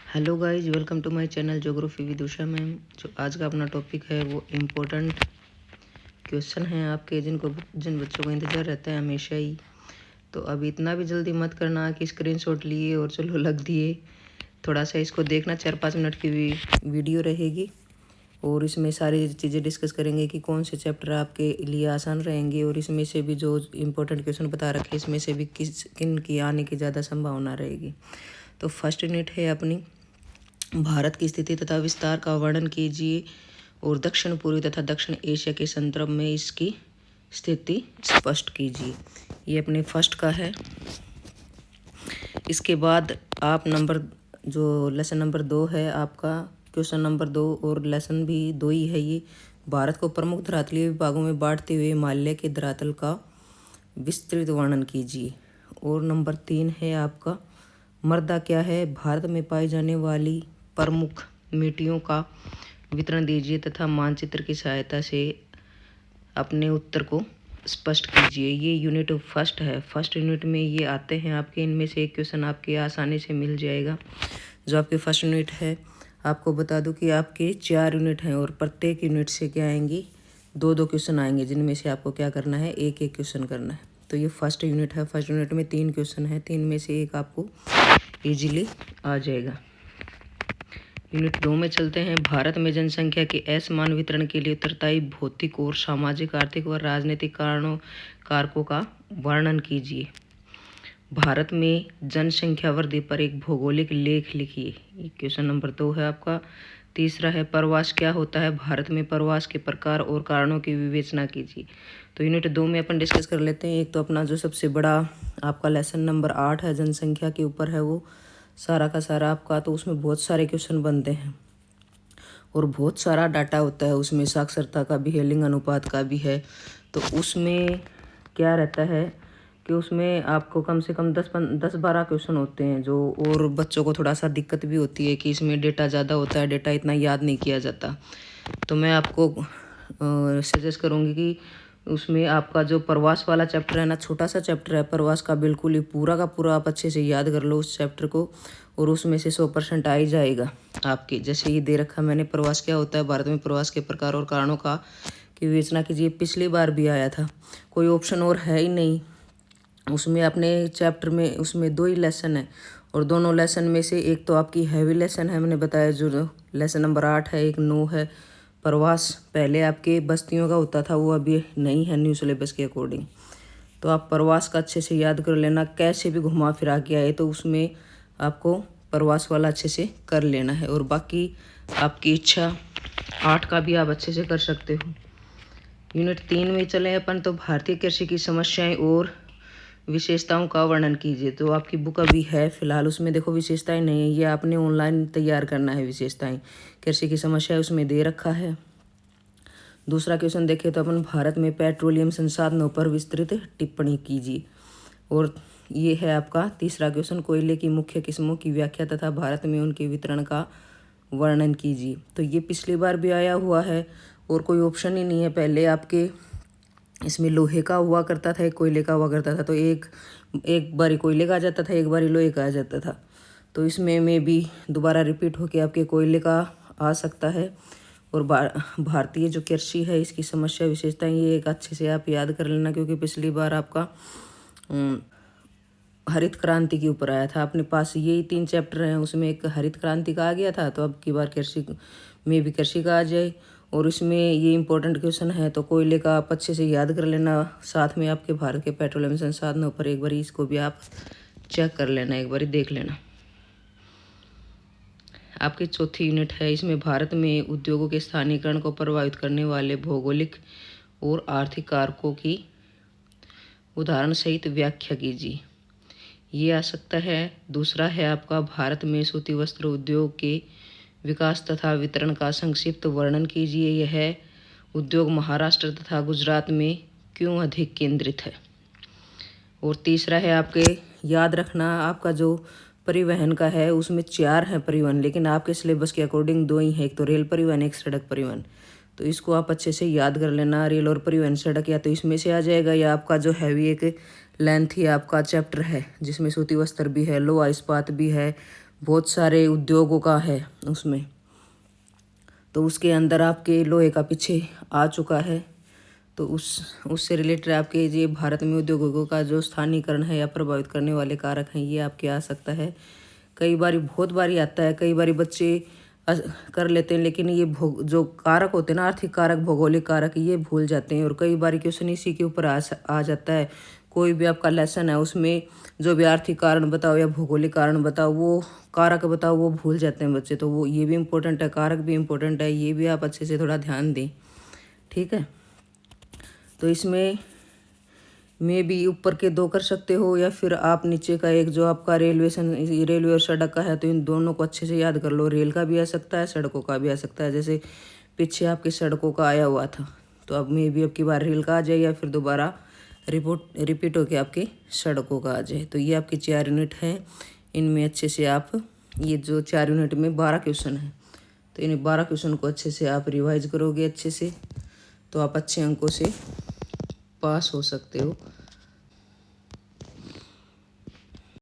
Hello guys, welcome to my channel geography with Usha ma'am. जो आज का अपना टॉपिक है वो इम्पोर्टेंट क्वेश्चन है आपके जिन बच्चों को इंतज़ार रहता है हमेशा ही। तो अभी इतना भी जल्दी मत करना कि स्क्रीनशॉट लिए और चलो लग दिए। थोड़ा सा इसको देखना, 4-5 मिनट की वीडियो रहेगी और इसमें सारी चीज़ें डिस्कस करेंगे कि कौन से चैप्टर आपके लिए आसान रहेंगे और इसमें से भी जो इम्पोर्टेंट क्वेश्चन बता रखे इसमें से भी किन की आने की ज़्यादा संभावना रहेगी। तो फर्स्ट यूनिट है अपनी भारत की स्थिति तथा विस्तार का वर्णन कीजिए और दक्षिण पूर्वी तथा दक्षिण एशिया के संदर्भ में इसकी स्थिति स्पष्ट कीजिए। ये अपने फर्स्ट का है। इसके बाद आप लेसन नंबर 2 है आपका, क्वेश्चन नंबर 2 और लेसन भी 2 ही है। ये भारत को प्रमुख धरातलीय विभागों में बांटते हुए हिमालय के धरातल का विस्तृत वर्णन कीजिए। और नंबर 3 है आपका, मृदा क्या है, भारत में पाई जाने वाली प्रमुख मिट्टियों का वितरण दीजिए तथा मानचित्र की सहायता से अपने उत्तर को स्पष्ट कीजिए। ये यूनिट फर्स्ट है। फर्स्ट यूनिट में ये आते हैं आपके, इनमें से एक क्वेश्चन आपके आसानी से मिल जाएगा। जो आपके फर्स्ट यूनिट है, आपको बता दूं कि आपके 4 यूनिट हैं और प्रत्येक यूनिट से क्या आएंगी, 2-2 क्वेश्चन आएंगे, जिनमें से आपको क्या करना है, एक एक क्वेश्चन करना है। तो ये फर्स्ट यूनिट है। फर्स्ट यूनिट में 3 क्वेश्चन है, 3 में से एक आपको ईजिली आ जाएगा। यूनिट 2 में चलते हैं। भारत में जनसंख्या के असमान वितरण के लिए उत्तरदायी भौतिक और सामाजिक, आर्थिक व राजनीतिक कारकों का वर्णन कीजिए। भारत में जनसंख्या वृद्धि पर एक भौगोलिक लेख लिखिए। ये क्वेश्चन नंबर 2 है आपका। तीसरा है, प्रवास क्या होता है, भारत में प्रवास के प्रकार और कारणों की विवेचना कीजिए। तो यूनिट 2 में अपन डिस्कस कर लेते हैं। एक तो अपना जो सबसे बड़ा आपका लेसन नंबर 8 है, जनसंख्या के ऊपर है, वो सारा का सारा आपका। तो उसमें बहुत सारे क्वेश्चन बनते हैं और बहुत सारा डाटा होता है उसमें, साक्षरता का भी है, लिंग अनुपात का भी है। तो उसमें क्या रहता है कि उसमें आपको कम से कम 10-12 क्वेश्चन होते हैं जो, और बच्चों को थोड़ा सा दिक्कत भी होती है कि इसमें डेटा ज़्यादा होता है, डेटा इतना याद नहीं किया जाता। तो मैं आपको सजेस्ट करूँगी कि उसमें आपका जो प्रवास वाला चैप्टर है ना, छोटा सा चैप्टर है प्रवास का, बिल्कुल ही पूरा का पूरा आप अच्छे से याद कर लो उस चैप्टर को और उसमें से 100% आ ही जाएगा आपके। जैसे ये दे रखा मैंने, प्रवास क्या होता है, भारत में प्रवास के प्रकार और कारणों का की विवेचना कीजिए। पिछली बार भी आया था, कोई ऑप्शन और है ही नहीं उसमें। अपने चैप्टर में उसमें 2 ही लेसन है और दोनों लेसन में से एक तो आपकी हैवी लेसन है, मैंने बताया, जो लेसन नंबर 8 है। एक 9 है प्रवास, पहले आपके बस्तियों का होता था, वो अभी नहीं है न्यू सिलेबस के अकॉर्डिंग। तो आप प्रवास का अच्छे से याद कर लेना, कैसे भी घुमा फिरा के आए तो उसमें आपको प्रवास वाला अच्छे से कर लेना है। और बाकी आपकी इच्छा 8 का भी आप अच्छे से कर सकते हो। यूनिट 3 में चले अपन। तो भारतीय कृषि की समस्याएं और विशेषताओं का वर्णन कीजिए। तो आपकी बुक अभी है फिलहाल, उसमें देखो विशेषताएं नहीं है, ये आपने ऑनलाइन तैयार करना है। विशेषताएं कृषि की समस्या उसमें दे रखा है। दूसरा क्वेश्चन देखें तो अपन, भारत में पेट्रोलियम संसाधनों पर विस्तृत टिप्पणी कीजिए। और ये है आपका तीसरा क्वेश्चन, कोयले की मुख्य किस्मों की व्याख्या तथा भारत में उनके वितरण का वर्णन कीजिए। तो ये पिछली बार भी आया हुआ है और कोई ऑप्शन ही नहीं है। पहले आपके इसमें लोहे का हुआ करता था, एक कोयले का हुआ करता था। तो एक बारी कोयले का आ जाता था, एक बारी लोहे का आ जाता था। तो इसमें में भी दोबारा रिपीट होके आपके कोयले का आ सकता है। और भारतीय जो कृषि है इसकी समस्या विशेषताएं, ये एक अच्छे से आप याद कर लेना, क्योंकि पिछली बार आपका हरित क्रांति के ऊपर आया था। अपने पास यही 3 चैप्टर हैं, उसमें एक हरित क्रांति का आ गया था, तो अब की बार कृषि में भी कृषि का आ जाए। और इसमें ये इंपॉर्टेंट क्वेश्चन है, तो कोयले का आप अच्छे से याद कर लेना। साथ में आपके भारत के पेट्रोलियम संसाधनों पर एक बार इसको भी आप चेक कर लेना, एक बार देख लेना। आपकी चौथी यूनिट है, इसमें भारत में उद्योगों के स्थानीयकरण को प्रभावित करने वाले भौगोलिक और आर्थिक कारकों की उदाहरण सहित व्याख्या कीजिए। ये आ सकता है। दूसरा है आपका, भारत में सूती वस्त्र उद्योग के विकास तथा वितरण का संक्षिप्त वर्णन कीजिए। यह उद्योग महाराष्ट्र तथा गुजरात में क्यों अधिक केंद्रित है। और तीसरा है आपके, याद रखना, आपका जो परिवहन का है उसमें 4 है परिवहन, लेकिन आपके सिलेबस के अकॉर्डिंग 2 ही है, एक तो रेल परिवहन, एक सड़क परिवहन। तो इसको आप अच्छे से याद कर लेना। रेल और परिवहन सड़क या तो इसमें से आ जाएगा, या आपका जो हैवी एक लेंथ ही आपका चैप्टर है जिसमें सूती वस्त्र भी है, लोहा इस्पात भी है, बहुत सारे उद्योगों का है उसमें। तो उसके अंदर आपके लोहे का पीछे आ चुका है। तो उससे रिलेटेड आपके ये भारत में उद्योगों का जो स्थानीयकरण है या प्रभावित करने वाले कारक हैं, ये आपके आ सकता है। कई बारी बहुत बारी आता है, कई बारी बच्चे कर लेते हैं, लेकिन ये जो कारक होते हैं ना, आर्थिक कारक, भौगोलिक कारक, ये भूल जाते हैं। और कई बारी क्वेश्चन इसी के ऊपर आ जाता है। कोई भी आपका लेसन है, उसमें जो भी आर्थिक कारण बताओ या भौगोलिक कारण बताओ, वो कारक बताओ, वो भूल जाते हैं बच्चे। तो वो ये भी इम्पोर्टेंट है, कारक भी इम्पोर्टेंट है, ये भी आप अच्छे से थोड़ा ध्यान दें, ठीक है। तो इसमें में भी ऊपर के 2 कर सकते हो, या फिर आप नीचे का एक जो आपका रेलवे और सड़क का है, तो इन दोनों को अच्छे से याद कर लो। रेल का भी आ सकता है, सड़कों का भी आ सकता है। जैसे पीछे आपकी सड़कों का आया हुआ था, तो अब में भी अब की बार रेल का आ जाए, या फिर दोबारा रिपीट होके आपकी सड़कों का आ जाए। तो ये आपकी 4 यूनिट है। इनमें अच्छे से आप ये जो 4 यूनिट में 12 क्वेश्चन हैं, तो इन 12 क्वेश्चन को अच्छे से आप रिवाइज करोगे अच्छे से, तो आप अच्छे अंकों से पास हो सकते हो।